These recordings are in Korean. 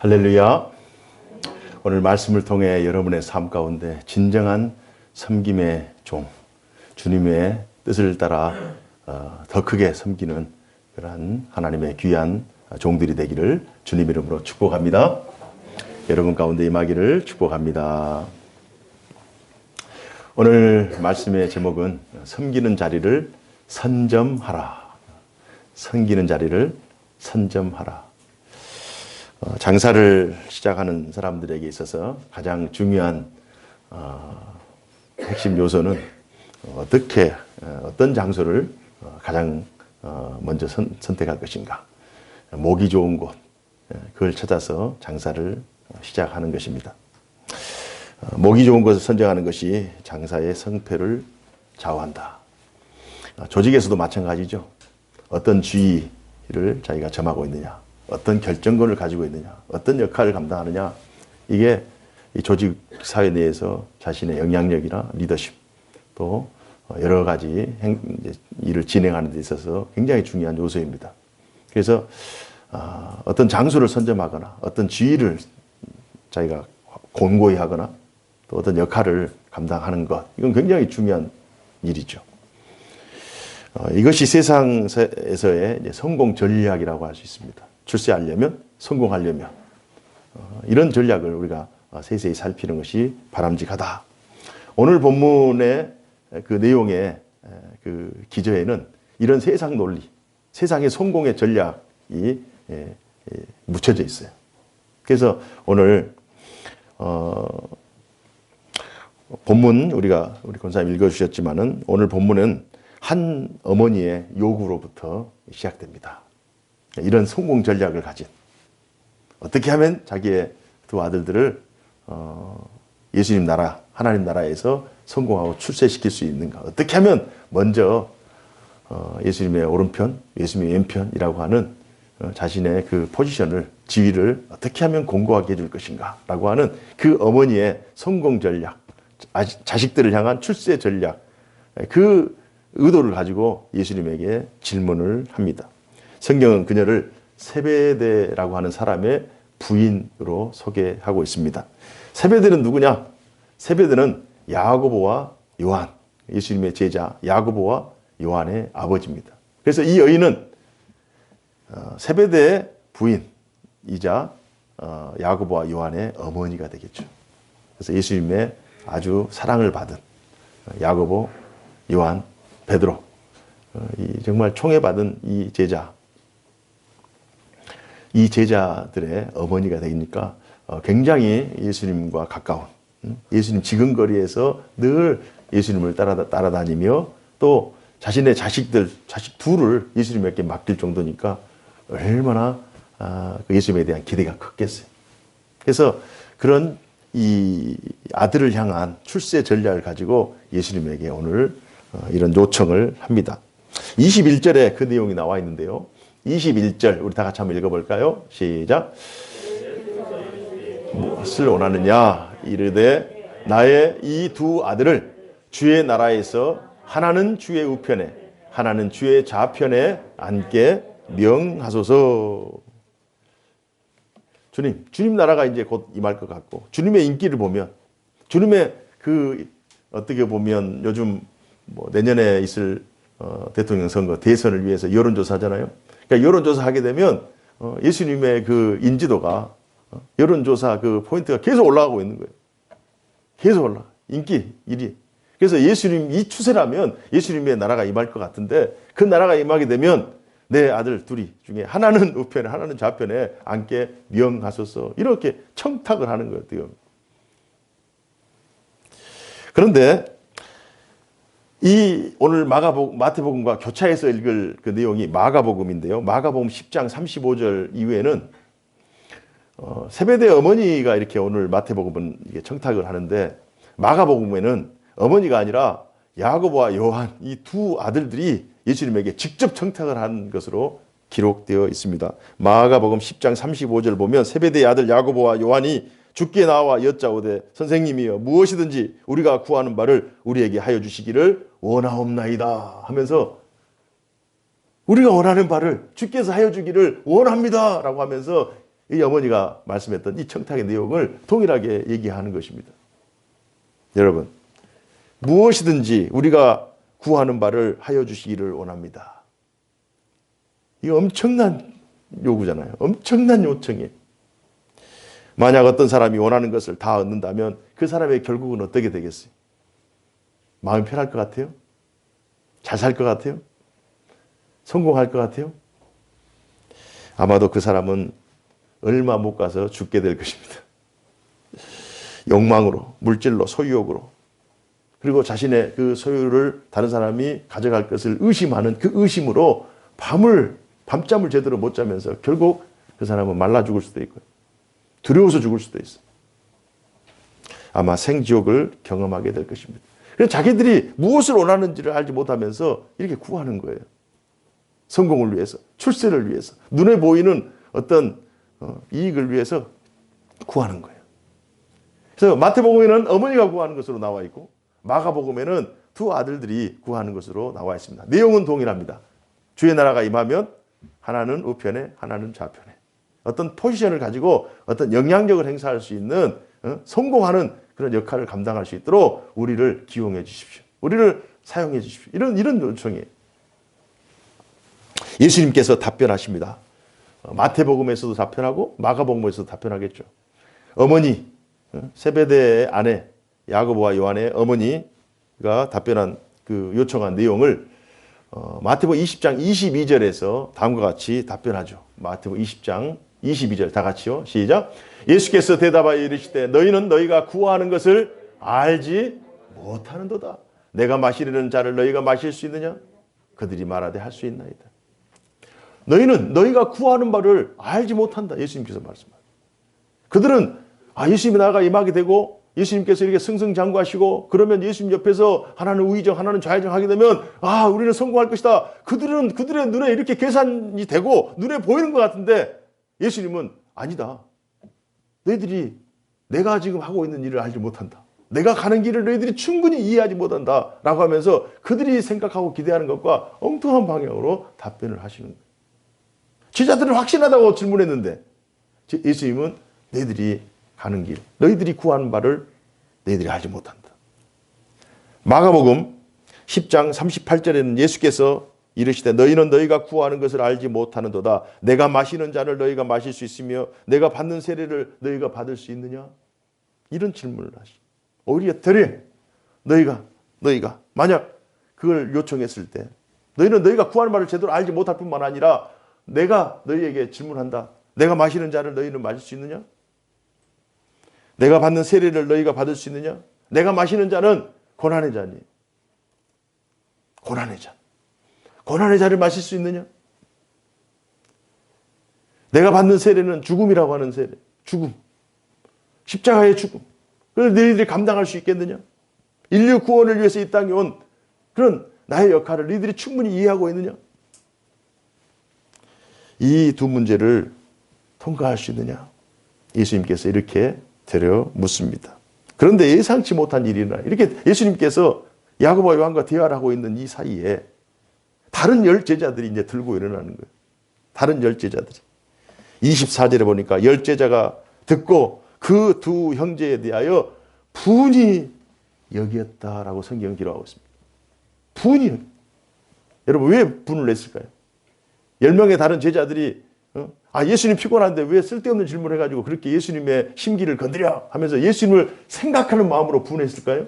할렐루야. 오늘 말씀을 통해 여러분의 삶 가운데 진정한 섬김의 종, 주님의 뜻을 따라 더 크게 섬기는 그러한 하나님의 귀한 종들이 되기를 주님 이름으로 축복합니다. 여러분 가운데 임하기를 축복합니다. 오늘 말씀의 제목은 섬기는 자리를 선점하라. 섬기는 자리를 선점하라. 장사를 시작하는 사람들에게 있어서 가장 중요한 핵심 요소는 어떤 장소를 가장 먼저 선택할 것인가. 목이 좋은 곳, 그걸 찾아서 장사를 시작하는 것입니다. 목이 좋은 곳을 선정하는 것이 장사의 성패를 좌우한다. 조직에서도 마찬가지죠. 어떤 지위를 자기가 점하고 있느냐, 어떤 결정권을 가지고 있느냐, 어떤 역할을 감당하느냐, 이게 이 조직 사회 내에서 자신의 영향력이나 리더십, 또 여러 가지 일을 진행하는 데 있어서 굉장히 중요한 요소입니다. 그래서 어떤 장소를 선점하거나 어떤 지위를 자기가 공고히 하거나 또 어떤 역할을 감당하는 것, 이건 굉장히 중요한 일이죠. 이것이 세상에서의 성공 전략이라고 할 수 있습니다. 출세하려면, 성공하려면 이런 전략을 우리가 세세히 살피는 것이 바람직하다. 오늘 본문의 그 내용의 그 기저에는 이런 세상 논리, 세상의 성공의 전략이 묻혀져 있어요. 그래서 오늘 본문 우리 권사님 읽어주셨지만은 오늘 본문은 한 어머니의 요구로부터 시작됩니다. 이런 성공 전략을 가진, 어떻게 하면 자기의 두 아들들을 예수님 나라, 하나님 나라에서 성공하고 출세시킬 수 있는가, 어떻게 하면 먼저 예수님의 오른편, 예수님의 왼편이라고 하는 자신의 그 포지션을, 지위를 어떻게 하면 공고하게 해줄 것인가 라고 하는 그 어머니의 성공 전략, 자식들을 향한 출세 전략, 그 의도를 가지고 예수님에게 질문을 합니다. 성경은 그녀를 세베대라고 하는 사람의 부인으로 소개하고 있습니다. 세베대는 누구냐? 세베대는 야고보와 요한, 예수님의 제자 야고보와 요한의 아버지입니다. 그래서 이 여인은 세베대의 부인이자 야고보와 요한의 어머니가 되겠죠. 그래서 예수님의 아주 사랑을 받은 야고보, 요한, 베드로, 정말 총애받은 이 제자들의 어머니가 되니까 굉장히 예수님과 가까운, 예수님 지근거리에서 늘 예수님을 따라다니며 또 자신의 자식 둘을 예수님에게 맡길 정도니까 얼마나 예수님에 대한 기대가 컸겠어요. 그래서 그런 이 아들을 향한 출세 전략을 가지고 예수님에게 오늘 이런 요청을 합니다. 21절에 그 내용이 나와 있는데요. 21절 우리 다 같이 한번 읽어볼까요? 시작. 무엇을 원하느냐? 이르되 나의 이 두 아들을 주의 나라에서 하나는 주의 우편에 하나는 주의 좌편에 앉게 명하소서. 주님 나라가 이제 곧 임할 것 같고, 주님의 인기를 보면, 주님의 그 어떻게 보면 요즘 내년에 있을 대통령 선거 대선을 위해서 여론조사잖아요. 그러니까 여론조사 하게 되면 예수님의 그 인지도가 여론조사 그 포인트가 계속 올라가고 있는 거예요. 계속 올라가. 인기 1위. 그래서 예수님 이 추세라면 예수님의 나라가 임할 것 같은데, 그 나라가 임하게 되면 내 아들 둘이 중에 하나는 우편에 하나는 좌편에 앉게 명하소서, 이렇게 청탁을 하는 거예요. 그런데 이 오늘 마태복음과 교차해서 읽을 그 내용이 마가복음인데요. 마가복음 10장 35절 이후에는 세베대 어머니가 이렇게 오늘 마태복음은 이게 청탁을 하는데, 마가복음에는 어머니가 아니라 야고보와 요한 이 두 아들들이 예수님에게 직접 청탁을 한 것으로 기록되어 있습니다. 마가복음 10장 35절 보면 세베대의 아들 야고보와 요한이 주께 나와 여짜오되 선생님이여 무엇이든지 우리가 구하는 바를 우리에게 하여 주시기를 원하옵나이다 하면서, 우리가 원하는 바를 주께서 하여 주기를 원합니다 라고 하면서 이 어머니가 말씀했던 이 청탁의 내용을 동일하게 얘기하는 것입니다. 여러분, 무엇이든지 우리가 구하는 바를 하여 주시기를 원합니다. 이거 엄청난 요구잖아요. 엄청난 요청이에요. 만약 어떤 사람이 원하는 것을 다 얻는다면 그 사람의 결국은 어떻게 되겠어요? 마음이 편할 것 같아요? 잘 살 것 같아요? 성공할 것 같아요? 아마도 그 사람은 얼마 못 가서 죽게 될 것입니다. 욕망으로, 물질로, 소유욕으로, 그리고 자신의 그 소유를 다른 사람이 가져갈 것을 의심하는 그 의심으로 밤잠을 제대로 못 자면서 결국 그 사람은 말라 죽을 수도 있고요. 두려워서 죽을 수도 있어요. 아마 생지옥을 경험하게 될 것입니다. 그래서 자기들이 무엇을 원하는지를 알지 못하면서 이렇게 구하는 거예요. 성공을 위해서, 출세를 위해서, 눈에 보이는 어떤 이익을 위해서 구하는 거예요. 그래서 마태복음에는 어머니가 구하는 것으로 나와 있고 마가복음에는 두 아들들이 구하는 것으로 나와 있습니다. 내용은 동일합니다. 주의 나라가 임하면 하나는 우편에 하나는 좌편에 어떤 포지션을 가지고 어떤 영향력을 행사할 수 있는 성공하는 그런 역할을 감당할 수 있도록 우리를 기용해 주십시오. 우리를 사용해 주십시오. 이런 요청이에요. 예수님께서 답변하십니다. 마태복음에서도 답변하고 마가복음에서도 답변하겠죠. 어머니, 세베대의 아내 야고보와 요한의 어머니가 답변한 그 요청한 내용을 마태복음 20장 22절에서 다음과 같이 답변하죠. 마태복음 20장 22절 다 같이요. 시작. 예수께서 대답하여 이르시되 너희는 너희가 구하는 것을 알지 못하는도다. 내가 마시려는 자를 너희가 마실 수 있느냐? 그들이 말하되 할 수 있나이다. 너희는 너희가 구하는 바를 알지 못한다. 예수님께서 말씀하세요. 그들은 예수님이 나라가 임하게 되고 예수님께서 이렇게 승승장구하시고 그러면 예수님 옆에서 하나는 우의정 하나는 좌의정 하게 되면 우리는 성공할 것이다. 그들의 눈에 이렇게 계산이 되고 눈에 보이는 것 같은데 예수님은 아니다. 너희들이 내가 지금 하고 있는 일을 알지 못한다. 내가 가는 길을 너희들이 충분히 이해하지 못한다. 라고 하면서 그들이 생각하고 기대하는 것과 엉뚱한 방향으로 답변을 하시는 거예요. 제자들은 확신하다고 질문했는데 예수님은 너희들이 가는 길, 너희들이 구하는 바를 너희들이 알지 못한다. 마가복음 10장 38절에는 예수께서 이르시되 너희는 너희가 구하는 것을 알지 못하는도다. 내가 마시는 잔을 너희가 마실 수 있으며 내가 받는 세례를 너희가 받을 수 있느냐? 이런 질문을 하시. 오히려 너희가 만약 그걸 요청했을 때 너희는 너희가 구하는 바를 제대로 알지 못할 뿐만 아니라 내가 너희에게 질문한다. 내가 마시는 잔을 너희는 마실 수 있느냐? 내가 받는 세례를 너희가 받을 수 있느냐? 내가 마시는 잔은 고난의 잔이에요. 고난의 잔. 고난의 잔을 마실 수 있느냐? 내가 받는 세례는 죽음이라고 하는 세례. 죽음. 십자가의 죽음. 그걸 너희들이 감당할 수 있겠느냐? 인류 구원을 위해서 이 땅에 온 그런 나의 역할을 너희들이 충분히 이해하고 있느냐? 이 두 문제를 통과할 수 있느냐? 예수님께서 이렇게 되려 묻습니다. 그런데 예상치 못한 일이 일어나. 이렇게 예수님께서 야고보와 요한과 대화를 하고 있는 이 사이에 다른 열 제자들이 이제 들고 일어나는 거예요. 다른 열 제자들이. 24절에 보니까 열 제자가 듣고 그 두 형제에 대하여 분이 여겼다라고 성경은 기록하고 있습니다. 분이. 여러분 왜 분을 냈을까요? 10명의 다른 제자들이 예수님 피곤한데 왜 쓸데없는 질문을 해가지고 그렇게 예수님의 심기를 건드려 하면서 예수님을 생각하는 마음으로 분했을까요?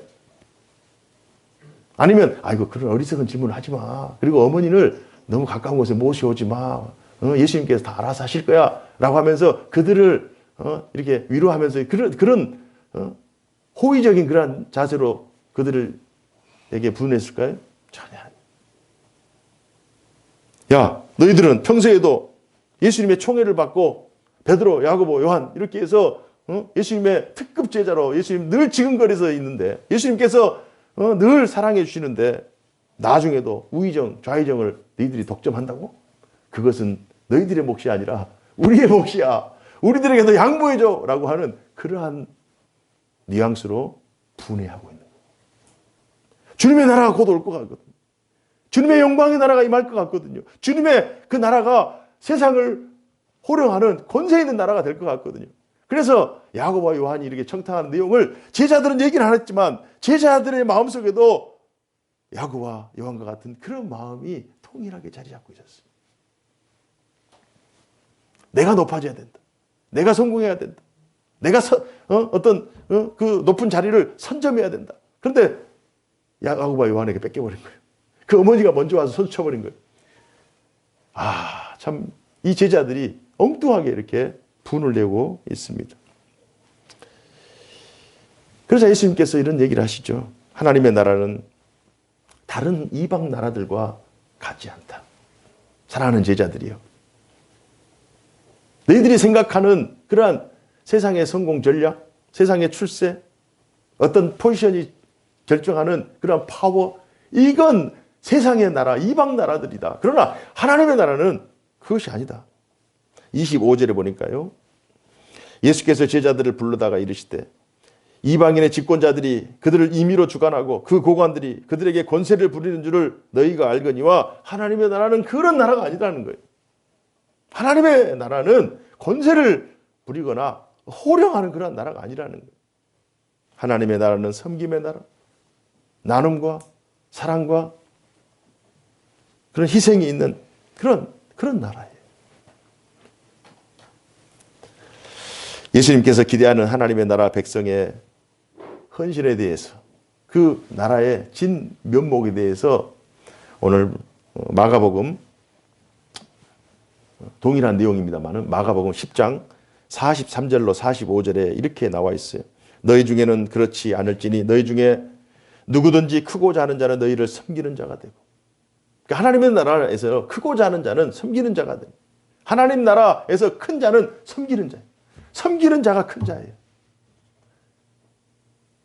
아니면 이거 그런 어리석은 질문을 하지 마. 그리고 어머니를 너무 가까운 곳에 모셔오지 마. 예수님께서 다 알아서 하실 거야. 라고 하면서 그들을 이렇게 위로하면서 그런 호의적인 그런 자세로 그들에게 분했을까요? 전혀 아니에요. 야, 너희들은 평소에도 예수님의 총애를 받고 베드로, 야고보, 요한 이렇게 해서 예수님의 특급 제자로 예수님 늘 지근거려서 있는데 예수님께서 늘 사랑해 주시는데 나중에도 우의정, 좌의정을 너희들이 독점한다고? 그것은 너희들의 몫이 아니라 우리의 몫이야. 우리들에게도 양보해줘 라고 하는 그러한 뉘앙스로 분해하고 있는 거예요. 주님의 나라가 곧 올 것 같거든요. 주님의 영광의 나라가 임할 것 같거든요. 주님의 그 나라가 세상을 호령하는 권세 있는 나라가 될 것 같거든요. 그래서 야고보와 요한이 이렇게 청탁하는 내용을 제자들은 얘기는 안 했지만 제자들의 마음속에도 야고보와 요한과 같은 그런 마음이 통일하게 자리 잡고 있었어요. 내가 높아져야 된다. 내가 성공해야 된다. 내가 그 높은 자리를 선점해야 된다. 그런데 야고보와 요한에게 뺏겨버린 거예요. 그 어머니가 먼저 와서 손 쳐버린 거예요. 참 이 제자들이 엉뚱하게 이렇게 분을 내고 있습니다. 그래서 예수님께서 이런 얘기를 하시죠. 하나님의 나라는 다른 이방 나라들과 같지 않다. 사랑하는 제자들이요. 너희들이 생각하는 그러한 세상의 성공 전략, 세상의 출세, 어떤 포지션이 결정하는 그러한 파워, 이건 세상의 나라, 이방 나라들이다. 그러나 하나님의 나라는 그것이 아니다. 25절에 보니까요. 예수께서 제자들을 불러다가 이르시되 이방인의 집권자들이 그들을 임의로 주관하고 그 고관들이 그들에게 권세를 부리는 줄을 너희가 알거니와 하나님의 나라는 그런 나라가 아니라는 거예요. 하나님의 나라는 권세를 부리거나 호령하는 그런 나라가 아니라는 거예요. 하나님의 나라는 섬김의 나라, 나눔과 사랑과 그런 희생이 있는 그런 나라예요. 예수님께서 기대하는 하나님의 나라 백성의 헌신에 대해서 그 나라의 진 면목에 대해서 오늘 마가복음 동일한 내용입니다만 마가복음 10장 43절로 45절에 이렇게 나와 있어요. 너희 중에는 그렇지 않을지니 너희 중에 누구든지 크고자 하는 자는 너희를 섬기는 자가 되고 그러니까 하나님의 나라에서 크고자 하는 자는 섬기는 자가 되고 하나님 나라에서 큰 자는 섬기는 자예요. 섬기는 자가 큰 자예요.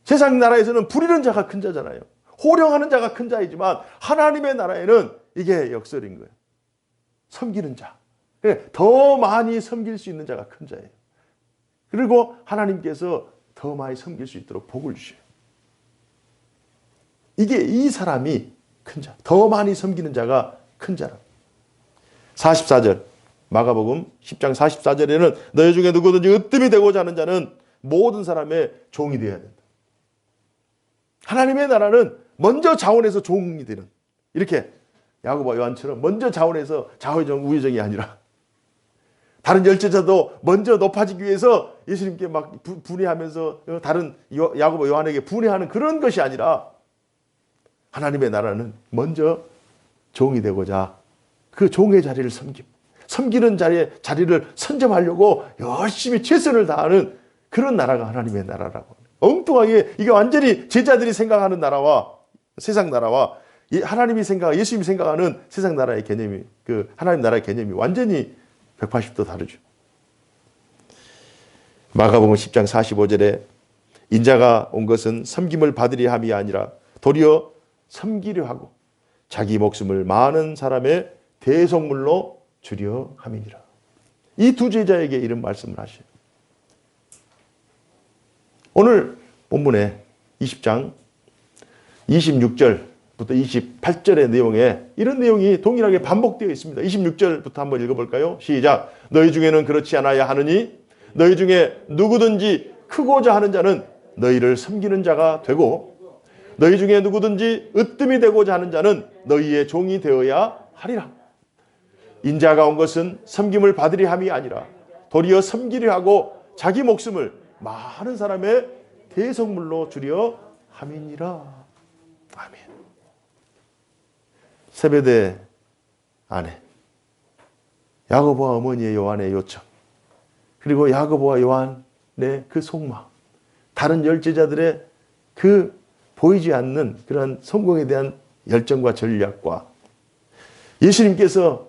세상 나라에서는 부리는 자가 큰 자잖아요. 호령하는 자가 큰 자이지만 하나님의 나라에는 이게 역설인 거예요. 섬기는 자. 더 많이 섬길 수 있는 자가 큰 자예요. 그리고 하나님께서 더 많이 섬길 수 있도록 복을 주셔요. 이게 이 사람이 큰 자. 더 많이 섬기는 자가 큰 자라. 44절 마가복음 10장 44절에는 너희 중에 누구든지 으뜸이 되고자 하는 자는 모든 사람의 종이 되어야 된다. 하나님의 나라는 먼저 자원해서 종이 되는 이렇게 야고보와 요한처럼 먼저 자원해서 자회적 우회적이 아니라 다른 열제자도 먼저 높아지기 위해서 예수님께 막 분해하면서 다른 야고보 요한에게 분해하는 그런 것이 아니라 하나님의 나라는 먼저 종이 되고자 그 종의 자리를 섬기는 자리를 선점하려고 열심히 최선을 다하는 그런 나라가 하나님의 나라라고. 엉뚱하게 이게 완전히 제자들이 생각하는 나라와 세상 나라와 하나님이 예수님이 생각하는 세상 나라의 개념이 그 하나님 나라의 개념이 완전히 180도 다르죠. 마가복음 10장 45절에 인자가 온 것은 섬김을 받으려 함이 아니라 도리어 섬기려 하고 자기 목숨을 많은 사람의 대속물로 주려 함이니라. 이 두 제자에게 이런 말씀을 하셔요. 오늘 본문에 20장 26절부터 28절의 내용에 이런 내용이 동일하게 반복되어 있습니다. 26절부터 한번 읽어볼까요? 시작. 너희 중에는 그렇지 않아야 하느니 너희 중에 누구든지 크고자 하는 자는 너희를 섬기는 자가 되고 너희 중에 누구든지 으뜸이 되고자 하는 자는 너희의 종이 되어야 하리라. 인자가 온 것은 섬김을 받으려 함이 아니라 도리어 섬기려 하고 자기 목숨을 많은 사람의 대속물로 주려 함이니라. 아멘. 세베대 아내 야고보와 어머니의 요한의 요청 그리고 야고보와 요한의 그 속마음 다른 열제자들의 그 보이지 않는 그런 성공에 대한 열정과 전략과 예수님께서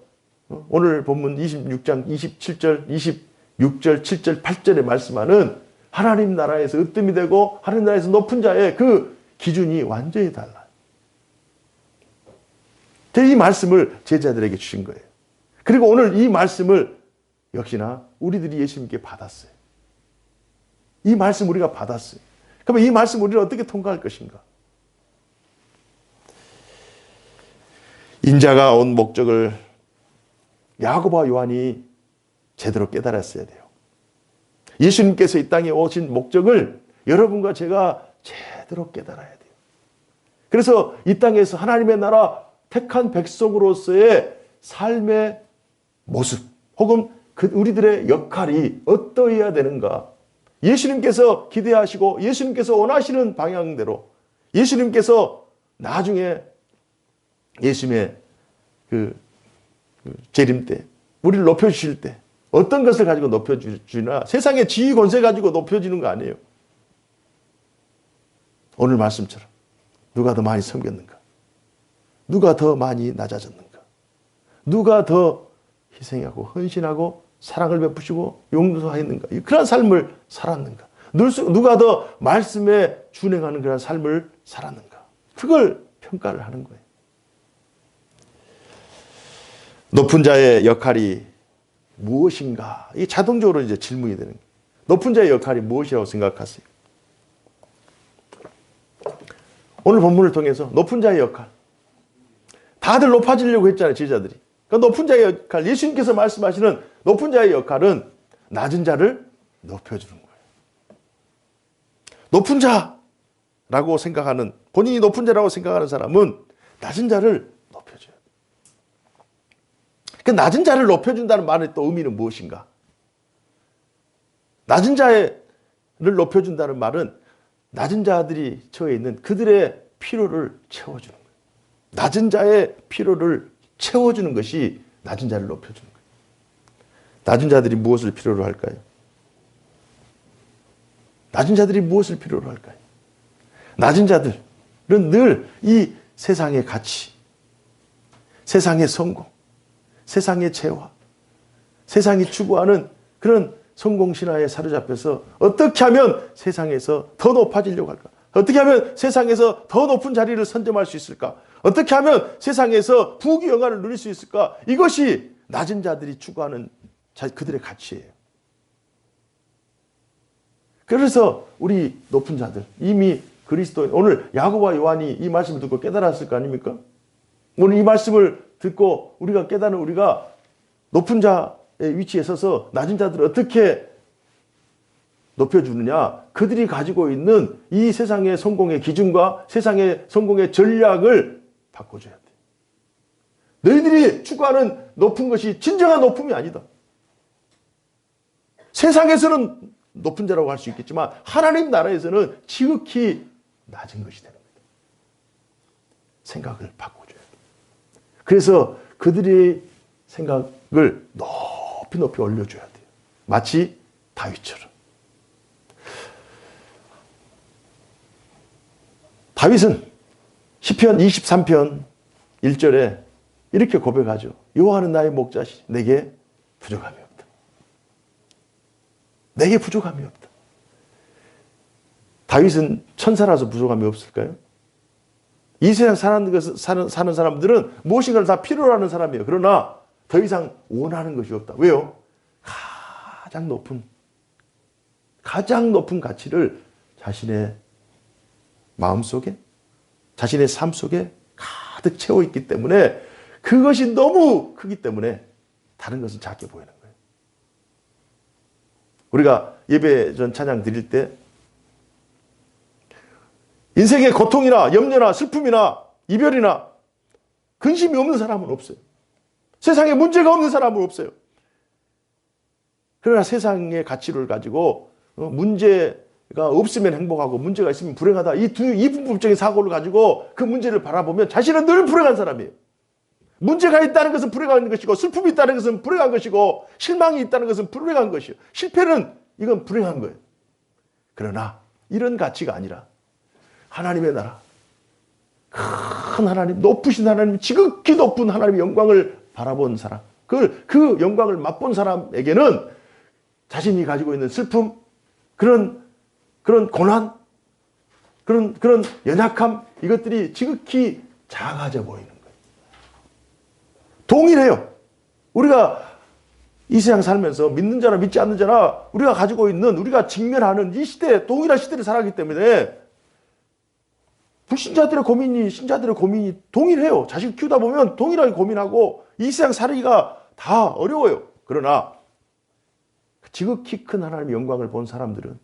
오늘 본문 26장 27절, 26절, 7절, 8절에 말씀하는 하나님 나라에서 으뜸이 되고 하나님 나라에서 높은 자의 그 기준이 완전히 달라요. 이 말씀을 제자들에게 주신 거예요. 그리고 오늘 이 말씀을 역시나 우리들이 예수님께 받았어요. 이 말씀 우리가 받았어요. 그러면 이 말씀 우리를 어떻게 통과할 것인가? 인자가 온 목적을 야고보와 요한이 제대로 깨달았어야 돼요. 예수님께서 이 땅에 오신 목적을 여러분과 제가 제대로 깨달아야 돼요. 그래서 이 땅에서 하나님의 나라 택한 백성으로서의 삶의 모습 혹은 우리들의 역할이 어떠해야 되는가. 예수님께서 기대하시고 예수님께서 원하시는 방향대로 예수님께서 나중에 예수님의 재림 때 우리를 높여주실 때 어떤 것을 가지고 높여주시나 세상의 지위 권세 가지고 높여지는 거 아니에요. 오늘 말씀처럼 누가 더 많이 섬겼는가? 누가 더 많이 낮아졌는가? 누가 더 희생하고 헌신하고 사랑을 베푸시고 용서하였는가? 그런 삶을 살았는가? 누가 더 말씀에 준행하는 그런 삶을 살았는가? 그걸 평가를 하는 거예요. 높은 자의 역할이 무엇인가? 이게 자동적으로 이제 질문이 되는 거예요. 높은 자의 역할이 무엇이라고 생각하세요? 오늘 본문을 통해서 높은 자의 역할. 다들 높아지려고 했잖아요, 제자들이. 그러니까 높은 자의 역할, 예수님께서 말씀하시는 높은 자의 역할은 낮은 자를 높여주는 거예요. 높은 자라고 생각하는, 본인이 높은 자라고 생각하는 사람은 낮은 자를 높여줘요. 그 낮은 자를 높여준다는 말의 또 의미는 무엇인가? 낮은 자를 높여준다는 말은 낮은 자들이 처해 있는 그들의 필요를 채워주는 거예요. 낮은 자의 필요를 채워주는 것이 낮은 자를 높여주는 거예요. 낮은 자들이 무엇을 필요로 할까요? 낮은 자들이 무엇을 필요로 할까요? 낮은 자들은 늘 이 세상의 가치, 세상의 성공, 세상의 재화, 세상이 추구하는 그런 성공신화에 사로잡혀서 어떻게 하면 세상에서 더 높아지려고 할까? 어떻게 하면 세상에서 더 높은 자리를 선점할 수 있을까? 어떻게 하면 세상에서 부귀영화를 누릴 수 있을까? 이것이 낮은 자들이 추구하는 그들의 가치예요. 그래서 우리 높은 자들, 이미 그리스도인, 오늘 야고보와 요한이 이 말씀을 듣고 깨달았을 거 아닙니까? 오늘 이 말씀을 듣고 우리가 깨달은 우리가 높은 자의 위치에 서서 낮은 자들을 어떻게 높여주느냐? 그들이 가지고 있는 이 세상의 성공의 기준과 세상의 성공의 전략을 바꿔줘야 돼. 너희들이 추구하는 높은 것이 진정한 높음이 아니다. 세상에서는 높은 자라고 할 수 있겠지만 하나님 나라에서는 지극히 낮은 것이 되는 겁니다. 생각을 바꿔줘야 돼. 그래서 그들의 생각을 높이 높이 올려줘야 돼요. 마치 다윗처럼. 다윗은 시편 23편 1절에 이렇게 고백하죠. 여호와는 나의 목자시니 내게 부족함이 없다. 내게 부족함이 없다. 다윗은 천사라서 부족함이 없을까요? 이 세상 사는 사람들은 무엇인가를 다 필요로 하는 사람이에요. 그러나 더 이상 원하는 것이 없다. 왜요? 가장 높은 가치를 자신의 마음속에, 자신의 삶 속에 가득 채워 있기 때문에 그것이 너무 크기 때문에 다른 것은 작게 보이는 거예요. 우리가 예배 전 찬양 드릴 때 인생의 고통이나 염려나 슬픔이나 이별이나 근심이 없는 사람은 없어요. 세상에 문제가 없는 사람은 없어요. 그러나 세상의 가치를 가지고 문제가 없으면 행복하고 문제가 있으면 불행하다. 이 이분법적인 사고를 가지고 그 문제를 바라보면 자신은 늘 불행한 사람이에요. 문제가 있다는 것은 불행한 것이고 슬픔이 있다는 것은 불행한 것이고 실망이 있다는 것은 불행한 것이요. 실패는 이건 불행한 거예요. 그러나 이런 가치가 아니라 하나님의 나라, 큰 하나님, 높으신 하나님, 지극히 높은 하나님의 영광을 바라본 사람, 그 영광을 맛본 사람에게는 자신이 가지고 있는 슬픔, 그런 고난, 그런 연약함, 이것들이 지극히 작아져 보이는 거예요. 동일해요. 우리가 이 세상 살면서 믿는 자나 믿지 않는 자나 우리가 가지고 있는, 우리가 직면하는 이 시대, 동일한 시대를 살아가기 때문에 불신자들의 고민이, 신자들의 고민이 동일해요. 자식 키우다 보면 동일하게 고민하고 이 세상 살기가 다 어려워요. 그러나 지극히 큰 하나님의 영광을 본 사람들은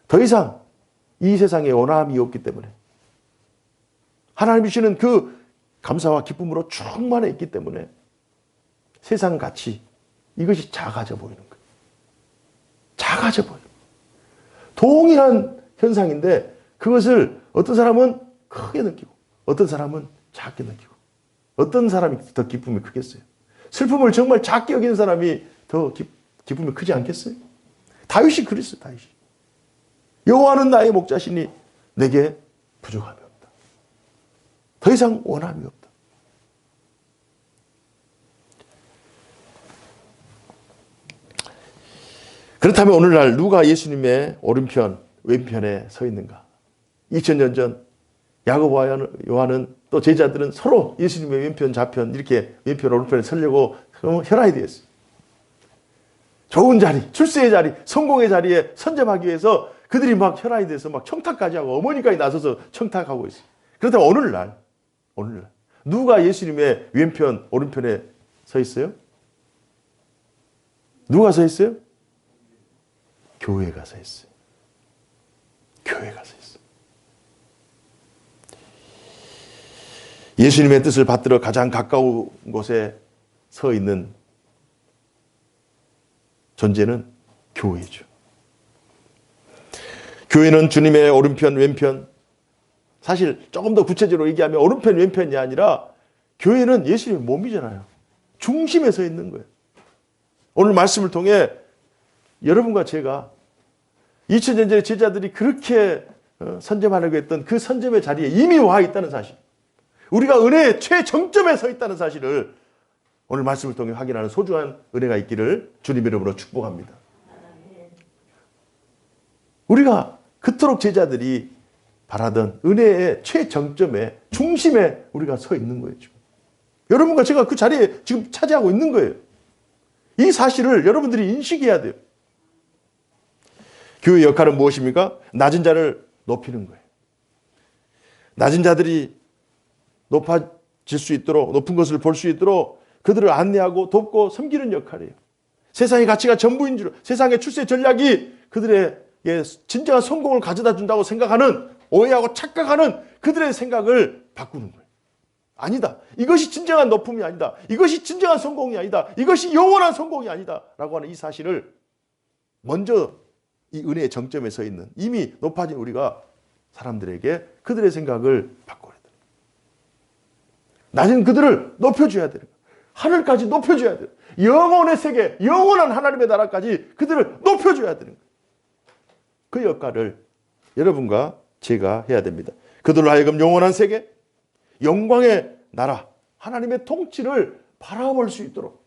더 이상 이 세상에 원함이 없기 때문에 하나님이 주시는 그 감사와 기쁨으로 충만해 있기 때문에 세상 가치, 이것이 작아져 보이는 거예요. 작아져 보여요. 동일한 현상인데 그것을 어떤 사람은 크게 느끼고 어떤 사람은 작게 느끼고 어떤 사람이 더 기쁨이 크겠어요? 슬픔을 정말 작게 여기는 사람이 더 기쁨이 크지 않겠어요? 다윗이 그랬어요. 다윗이. 여호와는 나의 목자시니 내게 부족함이 없다. 더 이상 원함이 없다. 그렇다면 오늘날 누가 예수님의 오른편, 왼편에 서 있는가? 2000년 전 야고보와 요한은 또 제자들은 서로 예수님의 왼편, 좌편 이렇게 왼편, 오른편에 서려고 혈안이 되었어요. 좋은 자리, 출세의 자리, 성공의 자리에 선점하기 위해서 그들이 막 혈안이 돼서 막 청탁까지 하고 어머니까지 나서서 청탁하고 있어요. 그렇다면 오늘날 누가 예수님의 왼편, 오른편에 서 있어요? 누가 서 있어요? 교회가 서 있어요. 교회가 서 있어요. 예수님의 뜻을 받들어 가장 가까운 곳에 서 있는 존재는 교회죠. 교회는 주님의 오른편, 왼편, 사실 조금 더 구체적으로 얘기하면 오른편, 왼편이 아니라 교회는 예수님의 몸이잖아요. 중심에 서 있는 거예요. 오늘 말씀을 통해 여러분과 제가 2000년 전에 제자들이 그렇게 선점하려고 했던 그 선점의 자리에 이미 와 있다는 사실, 우리가 은혜의 최정점에 서 있다는 사실을 오늘 말씀을 통해 확인하는 소중한 은혜가 있기를 주님 이름으로 축복합니다. 우리가 그토록 제자들이 바라던 은혜의 최정점에, 중심에 우리가 서 있는 거예요. 지금. 여러분과 제가 그 자리에 지금 차지하고 있는 거예요. 이 사실을 여러분들이 인식해야 돼요. 교회의 역할은 무엇입니까? 낮은 자를 높이는 거예요. 낮은 자들이 높아질 수 있도록, 높은 것을 볼 수 있도록 그들을 안내하고 돕고 섬기는 역할이에요. 세상의 가치가 전부인 줄, 세상의 출세 전략이 그들에게 진정한 성공을 가져다 준다고 생각하는, 오해하고 착각하는 그들의 생각을 바꾸는 거예요. 아니다. 이것이 진정한 높음이 아니다. 이것이 진정한 성공이 아니다. 이것이 영원한 성공이 아니다. 라고 하는 이 사실을 먼저 이 은혜의 정점에 서 있는 이미 높아진 우리가 사람들에게 그들의 생각을 바꿔야 돼요. 낮은 그들을 높여줘야 돼요. 하늘까지 높여줘야 돼요. 영혼의 세계, 영원한 하나님의 나라까지 그들을 높여줘야 되는 거예요. 그 역할을 여러분과 제가 해야 됩니다. 그들로 하여금 영원한 세계, 영광의 나라, 하나님의 통치를 바라볼 수 있도록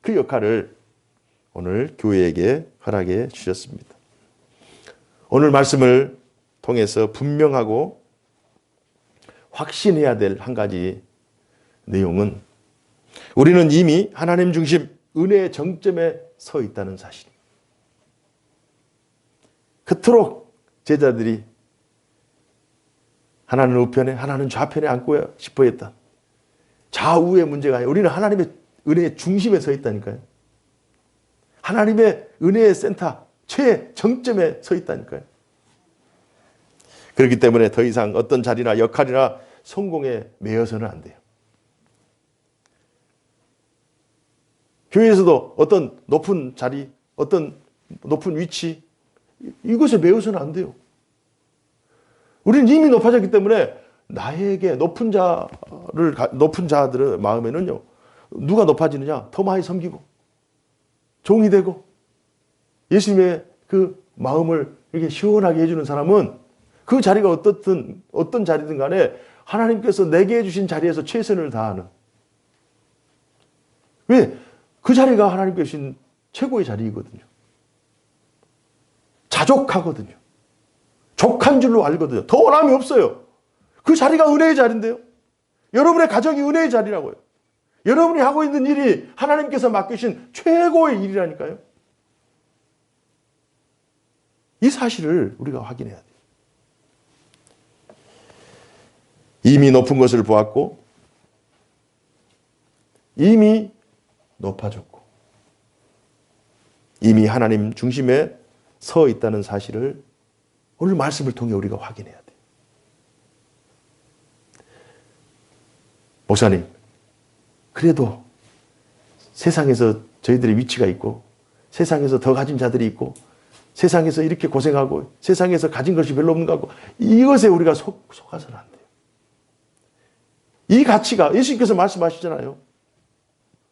그 역할을 오늘 교회에게 허락해 주셨습니다. 오늘 말씀을 통해서 분명하고 확신해야 될 한 가지 내용은 우리는 이미 하나님 중심 은혜의 정점에 서 있다는 사실입니다. 그토록 제자들이 하나는 우편에 하나는 좌편에 앉고 싶어 했다. 좌우의 문제가 아니라 우리는 하나님의 은혜의 중심에 서 있다니까요. 하나님의 은혜의 센터, 최정점에 서 있다니까요. 그렇기 때문에 더 이상 어떤 자리나 역할이나 성공에 매여서는 안 돼요. 교회에서도 어떤 높은 자리, 어떤 높은 위치, 이것에 매여서는 안 돼요. 우리는 이미 높아졌기 때문에 나에게 높은 자들의 마음에는요, 누가 높아지느냐? 더 많이 섬기고, 종이 되고, 예수님의 그 마음을 이렇게 시원하게 해주는 사람은 그 자리가 어떤 자리든 간에 하나님께서 내게 해주신 자리에서 최선을 다하는. 왜? 그 자리가 하나님께서 주신 최고의 자리이거든요. 자족하거든요. 족한 줄로 알거든요. 더 원함이 없어요. 그 자리가 은혜의 자리인데요. 여러분의 가정이 은혜의 자리라고요. 여러분이 하고 있는 일이 하나님께서 맡기신 최고의 일이라니까요. 이 사실을 우리가 확인해야 돼요. 이미 높은 것을 보았고 이미 높아졌고 이미 하나님 중심에 서 있다는 사실을 오늘 말씀을 통해 우리가 확인해야 돼요. 목사님, 그래도 세상에서 저희들의 위치가 있고 세상에서 더 가진 자들이 있고 세상에서 이렇게 고생하고 세상에서 가진 것이 별로 없는 것 같고 이것에 우리가 속아서는 안 돼요. 이 가치가 예수님께서 말씀하시잖아요.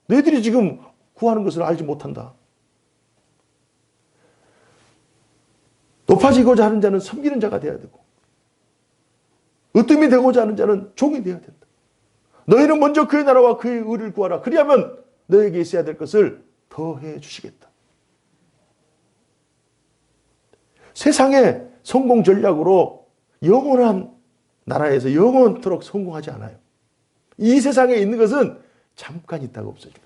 너희들이 지금 구하는 것을 알지 못한다. 높아지고자 하는 자는 섬기는 자가 되어야 되고 으뜸이 되고자 하는 자는 종이 되어야 된다. 너희는 먼저 그의 나라와 그의 의를 구하라. 그리하면 너에게 있어야 될 것을 더해 주시겠다. 세상의 성공 전략으로 영원한 나라에서 영원토록 성공하지 않아요. 이 세상에 있는 것은 잠깐 있다가 없어집니다.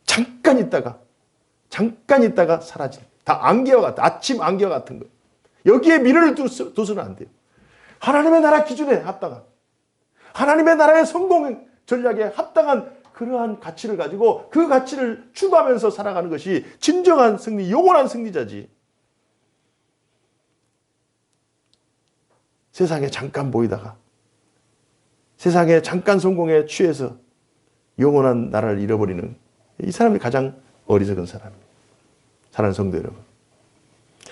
잠깐 있다가 사라집니다. 다 안개와 같아. 아침 안개와 같은 거. 여기에 미련을 둬서는 안 돼요. 하나님의 나라 기준에 합당한, 하나님의 나라의 성공 전략에 합당한 그러한 가치를 가지고 그 가치를 추구하면서 살아가는 것이 진정한 승리, 영원한 승리자지. 세상에 잠깐 보이다가 세상에 잠깐 성공에 취해서 영원한 나라를 잃어버리는 이 사람이 가장 어리석은 사람입니다. 사랑하는 성도 여러분,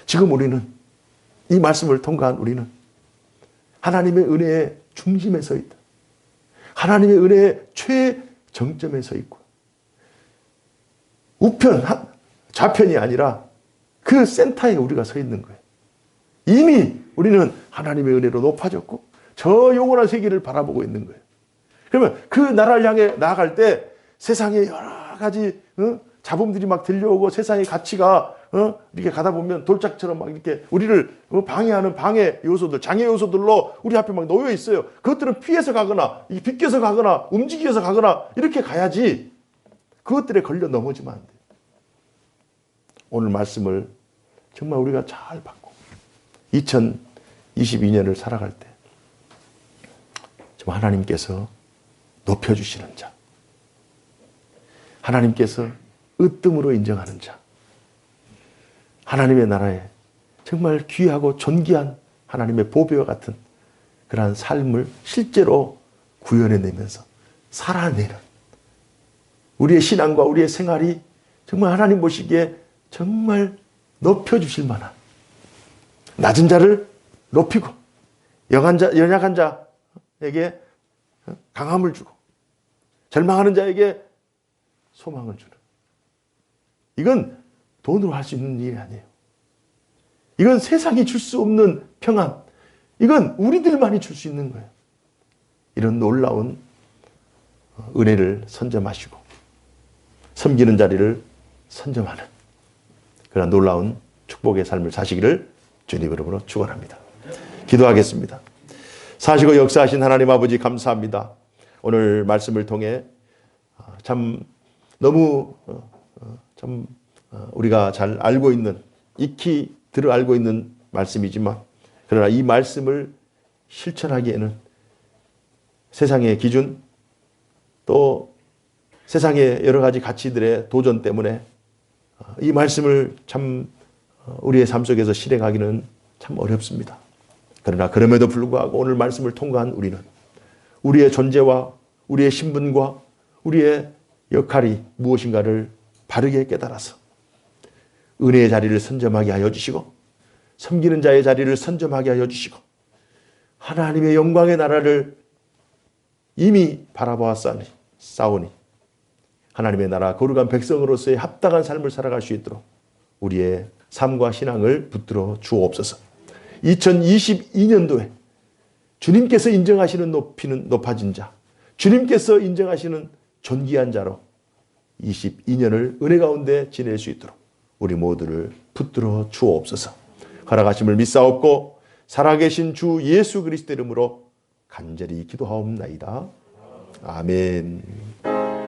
지금 우리는 이 말씀을 통과한 우리는 하나님의 은혜의 중심에 서 있다. 하나님의 은혜의 최정점에 서 있고 우편, 좌편이 아니라 그 센터에 우리가 서 있는 거예요. 이미 우리는 하나님의 은혜로 높아졌고 저 영원한 세계를 바라보고 있는 거예요. 그러면 그 나라를 향해 나아갈 때 세상에 여러 가지 잡음들이 막 들려오고 세상의 가치가 이렇게 가다 보면 돌짝처럼 막 이렇게 우리를 방해하는 방해 요소들, 장애 요소들로 우리 앞에 막 놓여 있어요. 그것들은 피해서 가거나 비껴서 가거나 움직여서 가거나 이렇게 가야지 그것들에 걸려 넘어지면 안 돼요. 오늘 말씀을 정말 우리가 잘 받고 2022년을 살아갈 때 정말 하나님께서 높여주시는 자, 하나님께서 으뜸으로 인정하는 자, 하나님의 나라에 정말 귀하고 존귀한 하나님의 보배와 같은 그러한 삶을 실제로 구현해내면서 살아내는 우리의 신앙과 우리의 생활이 정말 하나님 보시기에 정말 높여주실 만한, 낮은 자를 높이고 연약한 자에게 강함을 주고 절망하는 자에게 소망을 주는, 이건 돈으로 할 수 있는 일이 아니에요. 이건 세상이 줄 수 없는 평안, 이건 우리들만이 줄 수 있는 거예요. 이런 놀라운 은혜를 선점하시고 섬기는 자리를 선점하는 그런 놀라운 축복의 삶을 사시기를 주님 이름으로 축원합니다. 기도하겠습니다. 사시고 역사하신 하나님 아버지 감사합니다. 오늘 말씀을 통해 참 너무 우리가 잘 알고 있는, 익히 들어 알고 있는 말씀이지만 그러나 이 말씀을 실천하기에는 세상의 기준 또 세상의 여러 가지 가치들의 도전 때문에 이 말씀을 참 우리의 삶 속에서 실행하기는 참 어렵습니다. 그러나 그럼에도 불구하고 오늘 말씀을 통과한 우리는 우리의 존재와 우리의 신분과 우리의 역할이 무엇인가를 바르게 깨달아서 은혜의 자리를 선점하게 하여 주시고 섬기는 자의 자리를 선점하게 하여 주시고 하나님의 영광의 나라를 이미 바라보았사오니 하나님의 나라 거룩한 백성으로서의 합당한 삶을 살아갈 수 있도록 우리의 삶과 신앙을 붙들어 주옵소서. 2022년도에 주님께서 인정하시는 높아진 자, 주님께서 인정하시는 존귀한 자로 22년을 은혜 가운데 지낼 수 있도록 우리 모두를 붙들어 주옵소서. 허락하심을 믿사옵고 살아계신 주 예수 그리스도 이름으로 간절히 기도하옵나이다. 아멘.